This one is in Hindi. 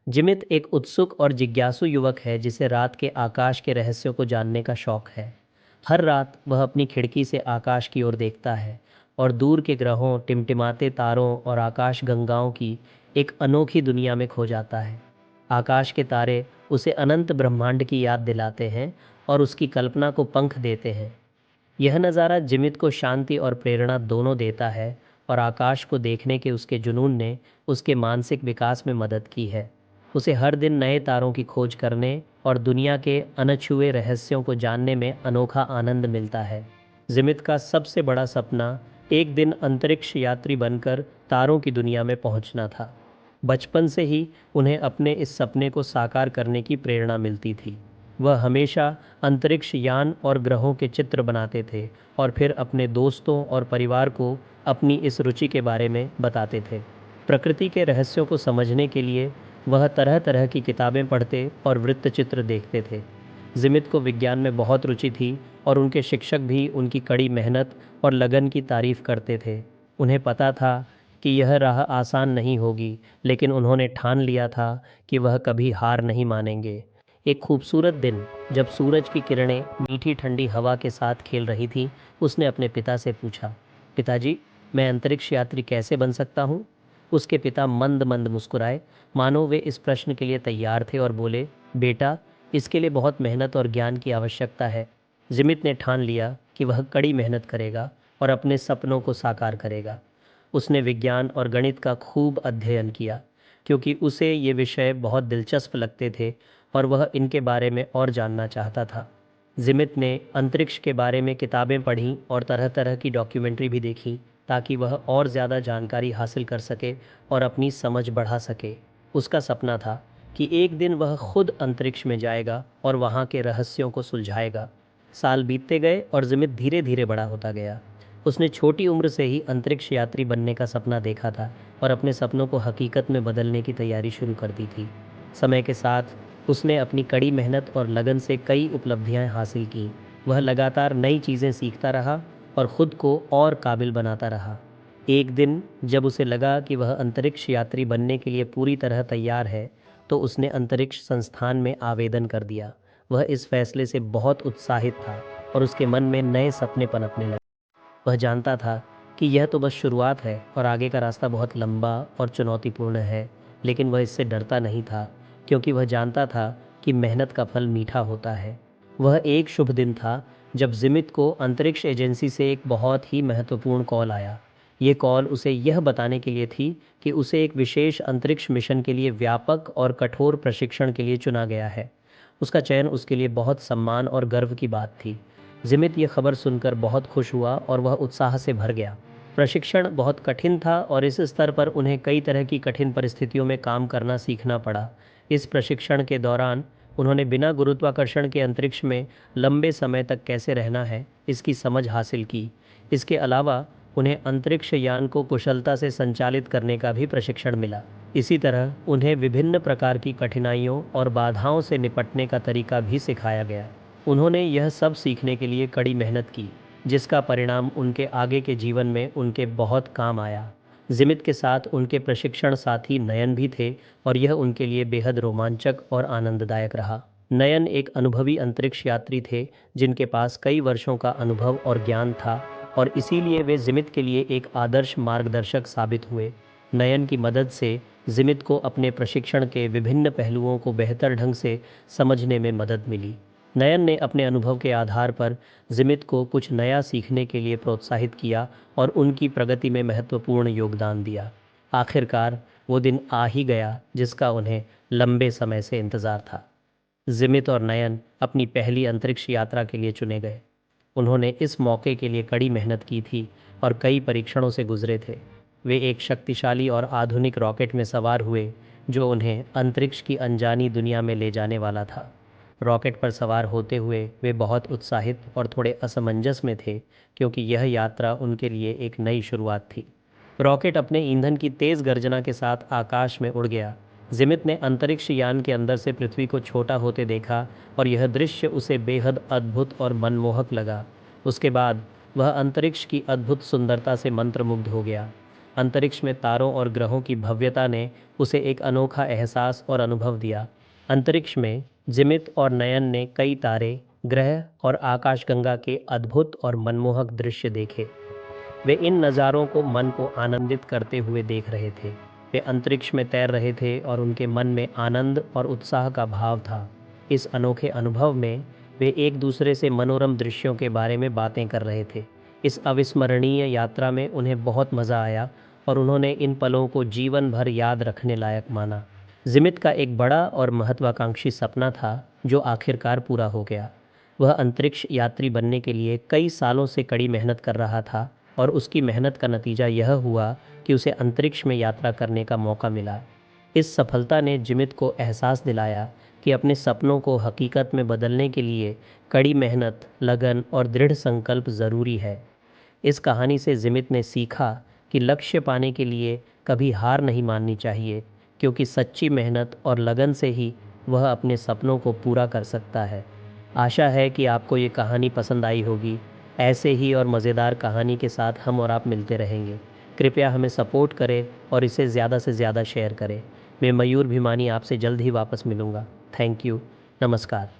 जिमित एक उत्सुक और जिज्ञासु युवक है जिसे रात के आकाश के रहस्यों को जानने का शौक है। हर रात वह अपनी खिड़की से आकाश की ओर देखता है और दूर के ग्रहों, टिमटिमाते तारों और आकाश गंगाओं की एक अनोखी दुनिया में खो जाता है। आकाश के तारे उसे अनंत ब्रह्मांड की याद दिलाते हैं और उसकी कल्पना को पंख देते हैं। यह नज़ारा जिमित को शांति और प्रेरणा दोनों देता है और आकाश को देखने के उसके जुनून ने उसके मानसिक विकास में मदद की है। उसे हर दिन नए तारों की खोज करने और दुनिया के अनछुए रहस्यों को जानने में अनोखा आनंद मिलता है। जिमित का सबसे बड़ा सपना एक दिन अंतरिक्ष यात्री बनकर तारों की दुनिया में पहुंचना था। बचपन से ही उन्हें अपने इस सपने को साकार करने की प्रेरणा मिलती थी। वह हमेशा अंतरिक्ष यान और ग्रहों के चित्र बनाते थे और फिर अपने दोस्तों और परिवार को अपनी इस रुचि के बारे में बताते थे। प्रकृति के रहस्यों को समझने के लिए वह तरह तरह की किताबें पढ़ते और वृत्तचित्र देखते थे। जिमित को विज्ञान में बहुत रुचि थी और उनके शिक्षक भी उनकी कड़ी मेहनत और लगन की तारीफ करते थे। उन्हें पता था कि यह राह आसान नहीं होगी, लेकिन उन्होंने ठान लिया था कि वह कभी हार नहीं मानेंगे। एक खूबसूरत दिन, जब सूरज की किरणें मीठी ठंडी हवा के साथ खेल रही थीं, उसने अपने पिता से पूछा, पिताजी, मैं अंतरिक्ष यात्री कैसे बन सकता हूँ? उसके पिता मंद मंद मुस्कुराए, मानो वे इस प्रश्न के लिए तैयार थे, और बोले, बेटा, इसके लिए बहुत मेहनत और ज्ञान की आवश्यकता है। जिमित ने ठान लिया कि वह कड़ी मेहनत करेगा और अपने सपनों को साकार करेगा। उसने विज्ञान और गणित का खूब अध्ययन किया, क्योंकि उसे ये विषय बहुत दिलचस्प लगते थे और वह इनके बारे में और जानना चाहता था। जिमित ने अंतरिक्ष के बारे में किताबें पढ़ीं और तरह तरह की डॉक्यूमेंट्री भी देखी, ताकि वह और ज़्यादा जानकारी हासिल कर सके और अपनी समझ बढ़ा सके। उसका सपना था कि एक दिन वह खुद अंतरिक्ष में जाएगा और वहाँ के रहस्यों को सुलझाएगा। साल बीतते गए और जिमित धीरे धीरे बड़ा होता गया। उसने छोटी उम्र से ही अंतरिक्ष यात्री बनने का सपना देखा था और अपने सपनों को हकीकत में बदलने की तैयारी शुरू कर दी थी। समय के साथ उसने अपनी कड़ी मेहनत और लगन से कई उपलब्धियां हासिल की। वह लगातार नई चीज़ें सीखता रहा और ख़ुद को और काबिल बनाता रहा। एक दिन जब उसे लगा कि वह अंतरिक्ष यात्री बनने के लिए पूरी तरह तैयार है, तो उसने अंतरिक्ष संस्थान में आवेदन कर दिया। वह इस फैसले से बहुत उत्साहित था और उसके मन में नए सपने पनपने लगे। वह जानता था कि यह तो बस शुरुआत है और आगे का रास्ता बहुत लंबा और चुनौतीपूर्ण है, लेकिन वह इससे डरता नहीं था, क्योंकि वह जानता था कि मेहनत का फल मीठा होता है। वह एक शुभ दिन था जब जिमित को अंतरिक्ष एजेंसी से एक बहुत ही महत्वपूर्ण कॉल आया। ये कॉल उसे यह बताने के लिए थी कि उसे एक विशेष अंतरिक्ष मिशन के लिए व्यापक और कठोर प्रशिक्षण के लिए चुना गया है। उसका चयन उसके लिए बहुत सम्मान और गर्व की बात थी। जिमित ये खबर सुनकर बहुत खुश हुआ और वह उत्साह से भर गया। प्रशिक्षण बहुत कठिन था और इस स्तर पर उन्हें कई तरह की कठिन परिस्थितियों में काम करना सीखना पड़ा। इस प्रशिक्षण के दौरान उन्होंने बिना गुरुत्वाकर्षण के अंतरिक्ष में लंबे समय तक कैसे रहना है, इसकी समझ हासिल की। इसके अलावा उन्हें अंतरिक्ष यान को कुशलता से संचालित करने का भी प्रशिक्षण मिला। इसी तरह उन्हें विभिन्न प्रकार की कठिनाइयों और बाधाओं से निपटने का तरीका भी सिखाया गया। उन्होंने यह सब सीखने के लिए कड़ी मेहनत की, जिसका परिणाम उनके आगे के जीवन में उनके बहुत काम आया। जिमित के साथ उनके प्रशिक्षण साथी नयन भी थे और यह उनके लिए बेहद रोमांचक और आनंददायक रहा। नयन एक अनुभवी अंतरिक्ष यात्री थे, जिनके पास कई वर्षों का अनुभव और ज्ञान था, और इसीलिए वे जिमित के लिए एक आदर्श मार्गदर्शक साबित हुए। नयन की मदद से जिमित को अपने प्रशिक्षण के विभिन्न पहलुओं को बेहतर ढंग से समझने में मदद मिली। नयन ने अपने अनुभव के आधार पर जिमित को कुछ नया सीखने के लिए प्रोत्साहित किया और उनकी प्रगति में महत्वपूर्ण योगदान दिया। आखिरकार वो दिन आ ही गया जिसका उन्हें लंबे समय से इंतज़ार था। जिमित और नयन अपनी पहली अंतरिक्ष यात्रा के लिए चुने गए। उन्होंने इस मौके के लिए कड़ी मेहनत की थी और कई परीक्षणों से गुजरे थे। वे एक शक्तिशाली और आधुनिक रॉकेट में सवार हुए, जो उन्हें अंतरिक्ष की अनजानी दुनिया में ले जाने वाला था। रॉकेट पर सवार होते हुए वे बहुत उत्साहित और थोड़े असमंजस में थे, क्योंकि यह यात्रा उनके लिए एक नई शुरुआत थी। रॉकेट अपने ईंधन की तेज़ गर्जना के साथ आकाश में उड़ गया। जिमित ने अंतरिक्ष यान के अंदर से पृथ्वी को छोटा होते देखा और यह दृश्य उसे बेहद अद्भुत और मनमोहक लगा। उसके बाद वह अंतरिक्ष की अद्भुत सुंदरता से मंत्रमुग्ध हो गया। अंतरिक्ष में तारों और ग्रहों की भव्यता ने उसे एक अनोखा एहसास और अनुभव दिया। अंतरिक्ष में जिमित और नयन ने कई तारे, ग्रह और आकाशगंगा के अद्भुत और मनमोहक दृश्य देखे। वे इन नज़ारों को मन को आनंदित करते हुए देख रहे थे। वे अंतरिक्ष में तैर रहे थे और उनके मन में आनंद और उत्साह का भाव था। इस अनोखे अनुभव में वे एक दूसरे से मनोरम दृश्यों के बारे में बातें कर रहे थे। इस अविस्मरणीय यात्रा में उन्हें बहुत मज़ा आया और उन्होंने इन पलों को जीवन भर याद रखने लायक माना। जिमित का एक बड़ा और महत्वाकांक्षी सपना था जो आखिरकार पूरा हो गया। वह अंतरिक्ष यात्री बनने के लिए कई सालों से कड़ी मेहनत कर रहा था और उसकी मेहनत का नतीजा यह हुआ कि उसे अंतरिक्ष में यात्रा करने का मौका मिला। इस सफलता ने जिमित को एहसास दिलाया कि अपने सपनों को हकीकत में बदलने के लिए कड़ी मेहनत, लगन और दृढ़ संकल्प ज़रूरी है। इस कहानी से जिमित ने सीखा कि लक्ष्य पाने के लिए कभी हार नहीं माननी चाहिए, क्योंकि सच्ची मेहनत और लगन से ही वह अपने सपनों को पूरा कर सकता है। आशा है कि आपको ये कहानी पसंद आई होगी। ऐसे ही और मज़ेदार कहानी के साथ हम और आप मिलते रहेंगे। कृपया हमें सपोर्ट करें और इसे ज़्यादा से ज़्यादा शेयर करें। मैं मयूर भिमानी आपसे जल्द ही वापस मिलूँगा। Thank you. नमस्कार।